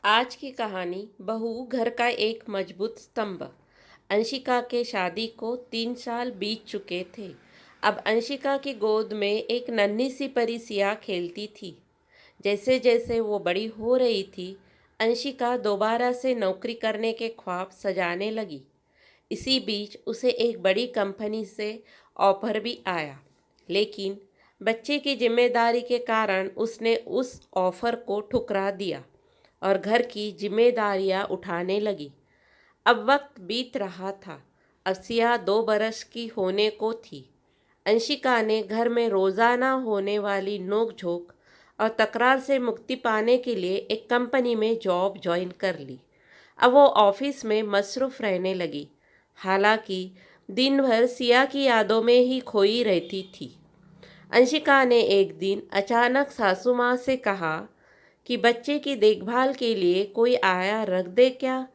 आज की कहानी बहू घर का एक मजबूत स्तंभ। अंशिका के शादी को 3 साल बीत चुके थे। अब अंशिका की गोद में एक नन्ही सी परी सिया खेलती थी। जैसे जैसे वो बड़ी हो रही थी, अंशिका दोबारा से नौकरी करने के ख्वाब सजाने लगी। इसी बीच उसे एक बड़ी कंपनी से ऑफर भी आया, लेकिन बच्चे की जिम्मेदारी के कारण उसने उस ऑफर को ठुकरा दिया और घर की जिम्मेदारियां उठाने लगी। अब वक्त बीत रहा था। असिया 2 बरस की होने को थी। अंशिका ने घर में रोज़ाना होने वाली नोक-झोंक और तकरार से मुक्ति पाने के लिए एक कंपनी में जॉब ज्वाइन कर ली। अब वो ऑफिस में मसरूफ़ रहने लगी, हालांकि दिन भर सिया की यादों में ही खोई रहती थी। अंशिका ने एक दिन अचानक सासू माँ से कहा कि बच्चे की देखभाल के लिए कोई आया रख दे क्या?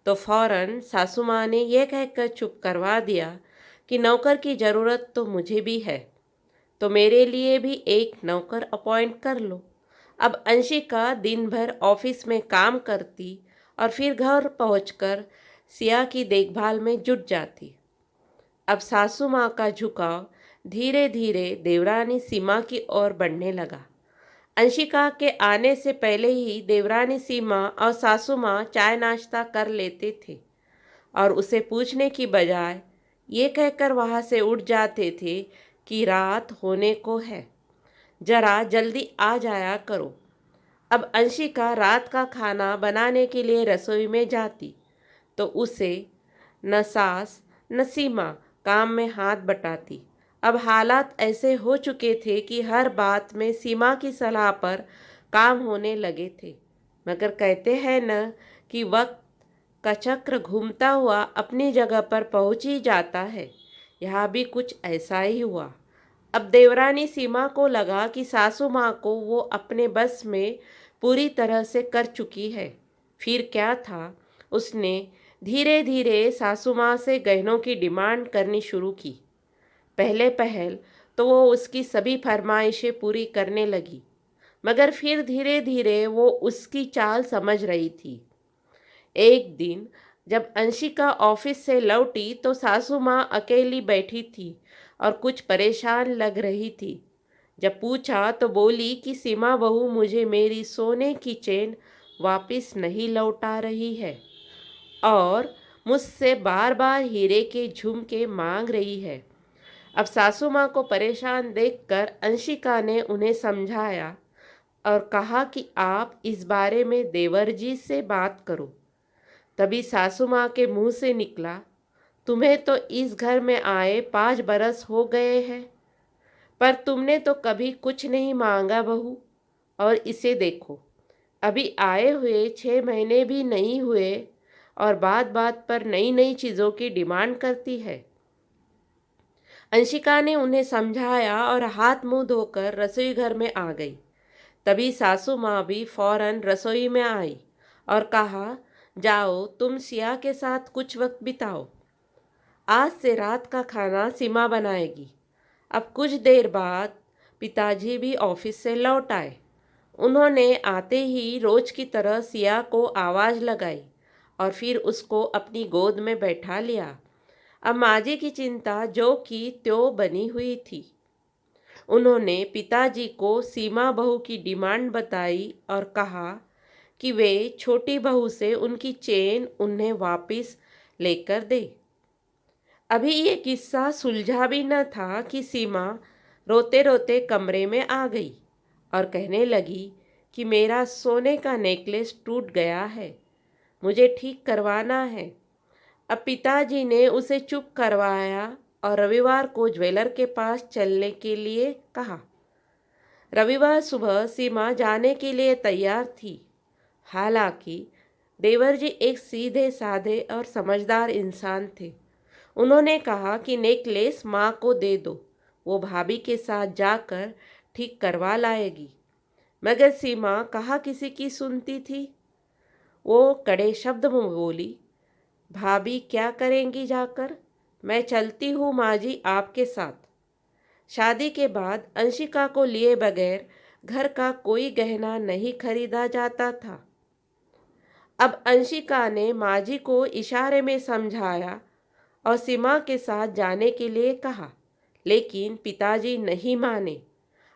तो फौरन सासू माँ ने यह कहकर चुप करवा दिया कि नौकर की ज़रूरत तो मुझे भी है, तो मेरे लिए भी एक नौकर अपॉइंट कर लो। अब अंशिका दिन भर ऑफिस में काम करती और फिर घर पहुंचकर सिया की देखभाल में जुट जाती। अब सासू माँ का झुकाव धीरे धीरे देवरानी सीमा की ओर बढ़ने लगा। अंशिका के आने से पहले ही देवरानी सीमा और सासू माँ चाय नाश्ता कर लेते थे और उसे पूछने की बजाय ये कहकर वहाँ से उठ जाते थे कि रात होने को है, जरा जल्दी आ जाया करो। अब अंशिका रात का खाना बनाने के लिए रसोई में जाती तो उसे न सास न सीमा काम में हाथ बटाती। अब हालात ऐसे हो चुके थे कि हर बात में सीमा की सलाह पर काम होने लगे थे। मगर कहते हैं न कि वक्त का चक्र घूमता हुआ अपनी जगह पर पहुंच ही जाता है। यहाँ भी कुछ ऐसा ही हुआ। अब देवरानी सीमा को लगा कि सासू माँ को वो अपने बस में पूरी तरह से कर चुकी है। फिर क्या था, उसने धीरे धीरे सासू माँ से गहनों की डिमांड करनी शुरू की। पहले पहल तो वो उसकी सभी फरमाइशें पूरी करने लगी, मगर फिर धीरे धीरे वो उसकी चाल समझ रही थी। एक दिन जब अंशिका ऑफिस से लौटी तो सासू माँ अकेली बैठी थी और कुछ परेशान लग रही थी। जब पूछा तो बोली कि सीमा बहू मुझे मेरी सोने की चेन वापस नहीं लौटा रही है और मुझसे बार बार हीरे के झुमके मांग रही है। अब सासू माँ को परेशान देखकर अंशिका ने उन्हें समझाया और कहा कि आप इस बारे में देवर जी से बात करो। तभी सासू माँ के मुंह से निकला, तुम्हें तो इस घर में आए 5 बरस हो गए हैं, पर तुमने तो कभी कुछ नहीं मांगा बहू। और इसे देखो, अभी आए हुए 6 महीने भी नहीं हुए और बात बात पर नई नई चीज़ों की डिमांड करती है। अंशिका ने उन्हें समझाया और हाथ मुंह धोकर रसोई घर में आ गई। तभी सासू माँ भी फौरन रसोई में आई और कहा, जाओ तुम सिया के साथ कुछ वक्त बिताओ। आज से रात का खाना सीमा बनाएगी। अब कुछ देर बाद पिताजी भी ऑफिस से लौट आए। उन्होंने आते ही रोज की तरह सिया को आवाज़ लगाई और फिर उसको अपनी गोद में बैठा लिया। अब माजी की चिंता जो की त्यों बनी हुई थी। उन्होंने पिताजी को सीमा बहू की डिमांड बताई और कहा कि वे छोटी बहू से उनकी चेन उन्हें वापस लेकर दे। अभी ये किस्सा सुलझा भी न था कि सीमा रोते रोते कमरे में आ गई और कहने लगी कि मेरा सोने का नेकलेस टूट गया है, मुझे ठीक करवाना है। अब पिताजी ने उसे चुप करवाया और रविवार को ज्वेलर के पास चलने के लिए कहा। रविवार सुबह सीमा जाने के लिए तैयार थी। हालांकि देवर जी एक सीधे साधे और समझदार इंसान थे। उन्होंने कहा कि नेकलेस माँ को दे दो, वो भाभी के साथ जाकर ठीक करवा लाएगी। मगर सीमा कहाँ किसी की सुनती थी। वो कड़े शब्द में बोली, भाभी क्या करेंगी जाकर, मैं चलती हूँ माँ जी आपके साथ। शादी के बाद अंशिका को लिए बगैर घर का कोई गहना नहीं खरीदा जाता था। अब अंशिका ने माँ जी को इशारे में समझाया और सीमा के साथ जाने के लिए कहा, लेकिन पिताजी नहीं माने।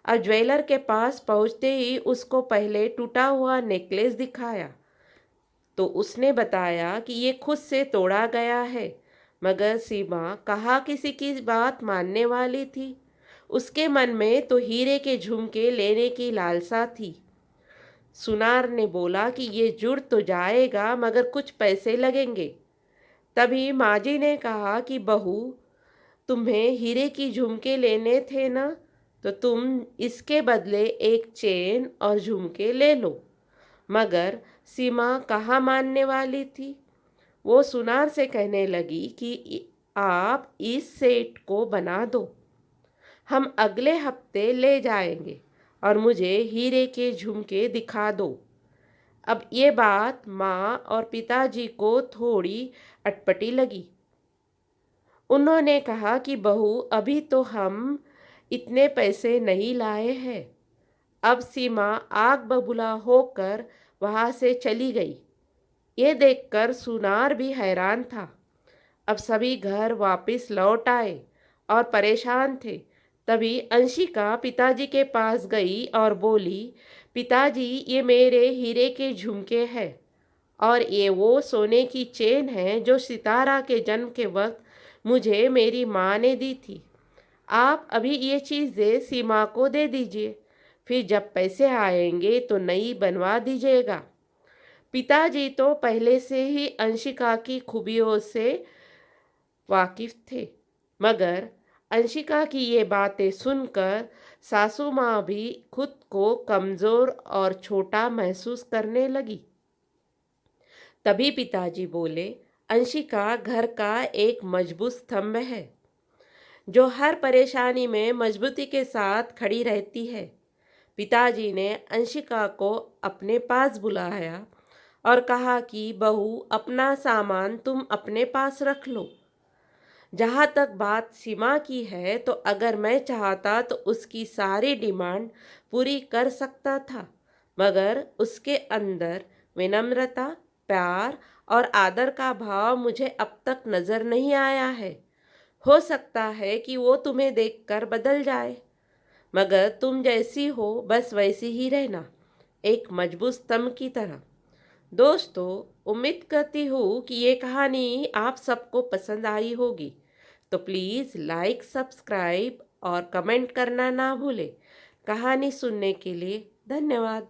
और ज्वेलर के पास पहुंचते ही उसको पहले टूटा हुआ नेकलेस दिखाया तो उसने बताया कि ये खुद से तोड़ा गया है, मगर सीमा कहाँ किसी की बात मानने वाली थी। उसके मन में तो हीरे के झुमके लेने की लालसा थी। सुनार ने बोला कि ये जुड़ तो जाएगा मगर कुछ पैसे लगेंगे। तभी माजी ने कहा कि बहू, तुम्हें हीरे की झुमके लेने थे ना, तो तुम इसके बदले एक चेन और झुमके ले लो। मगर सीमा कहाँ मानने वाली थी। वो सुनार से कहने लगी कि आप इस सेट को बना दो, हम अगले हफ्ते ले जाएंगे और मुझे हीरे के झुमके दिखा दो। अब ये बात माँ और पिताजी को थोड़ी अटपटी लगी। उन्होंने कहा कि बहू, अभी तो हम इतने पैसे नहीं लाए हैं। अब सीमा आग बबूला होकर वहाँ से चली गई। ये देखकर सुनार भी हैरान था। अब सभी घर वापस लौट आए और परेशान थे। तभी अंशिका पिताजी के पास गई और बोली, पिताजी, ये मेरे हीरे के झुमके हैं और ये वो सोने की चेन है जो सितारा के जन्म के वक्त मुझे मेरी माँ ने दी थी। आप अभी ये चीज़ें सीमा को दे दीजिए, फिर जब पैसे आएंगे तो नई बनवा दीजिएगा। पिताजी तो पहले से ही अंशिका की खूबियों से वाकिफ थे, मगर अंशिका की ये बातें सुनकर सासू माँ भी खुद को कमज़ोर और छोटा महसूस करने लगी। तभी पिताजी बोले, अंशिका घर का एक मजबूत स्तंभ है जो हर परेशानी में मजबूती के साथ खड़ी रहती है। पिताजी ने अंशिका को अपने पास बुलाया और कहा कि बहू, अपना सामान तुम अपने पास रख लो। जहाँ तक बात सीमा की है, तो अगर मैं चाहता तो उसकी सारी डिमांड पूरी कर सकता था, मगर उसके अंदर विनम्रता, प्यार और आदर का भाव मुझे अब तक नज़र नहीं आया है। हो सकता है कि वो तुम्हें देखकर बदल जाए, मगर तुम जैसी हो बस वैसी ही रहना, एक मजबूत स्तंभ की तरह। दोस्तों, उम्मीद करती हूँ कि ये कहानी आप सबको पसंद आई होगी। तो प्लीज़ लाइक, सब्सक्राइब और कमेंट करना ना भूलें। कहानी सुनने के लिए धन्यवाद।